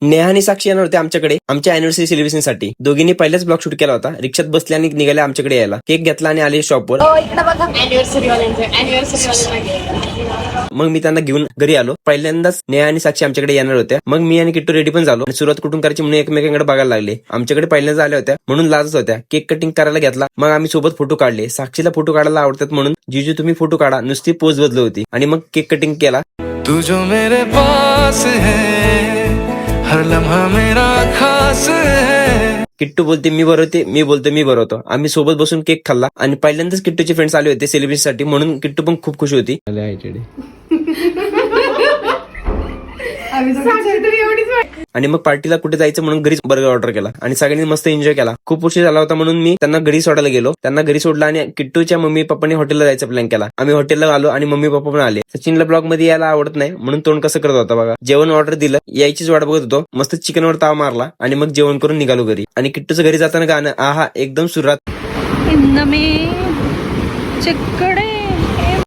नेहा आणि साक्षी येणार होते आमच्याकडे आमच्या अॅनिव्हर्सरी सेलिब्रेशन साठी. दोघींनी पहिलाच ब्लॉग शूट केला होता. रिक्षात बसल्या आणि निघाल्या आमच्याकडे यायला. केक घेतला आणि आले शॉपवर. मग मी त्यांना घेऊन घरी आलो. पहिल्यांदाच नेहा आणि साक्षी आमच्याकडे येणार होत्या. मग मी आणि किट्टू रेडी पण झालो आणि सुरुवात कुठून करायची म्हणून एकमेकांकडे बघायला लागले. आमच्याकडे पहिल्यांदा आल्या होत्या म्हणून लाजत होत्या. केक कटिंग करायला घेतला. मग आम्ही सोबत फोटो काढले. साक्षीला फोटो काढायला आवडतात म्हणून जीजू तुम्ही फोटो काढा नुसती पोज बदल होती. आणि मग केक कटिंग केला. तू जो मेरे पास है हर लम्हा मेरा खास है. किट्टू बोलते मी बरं होते, मी बोलतो मी बरं होतो. आम्ही सोबत बसून केक खाल्ला आणि पहिल्यांदाच किट्टूचे फ्रेंड्स आले होते सेलिब्रेशन साठी म्हणून किट्टू पण खूप खुश होती. आणि मग पार्टीला कुठे जायचं म्हणून घरीच बर्गर ऑर्डर केला आणि सगळ्यांनी मस्त एन्जॉय केला. खूप उशीर झाला होता म्हणून मी त्यांना घरी सोडायला गेलो. त्यांना घरी सोडला आणि किट्टूच्या मम्मी पप्पांनी हॉटेलला जायचा प्लॅन केला. आम्ही हॉटेलला आलो आणि मम्मी पप्पा पण आले. सचिनला ब्लॉग मध्ये यायला आवडत नाही म्हणून तोंड कसं करत होता बघा. जेवण ऑर्डर दिलं, यायचीच वाट बघत होतो. मस्त चिकनवर ताव मारला आणि मग जेवण करून निघालो घरी. आणि किट्टूचं घरी जाताना गाणं आहा एकदम सुरात. चिकडे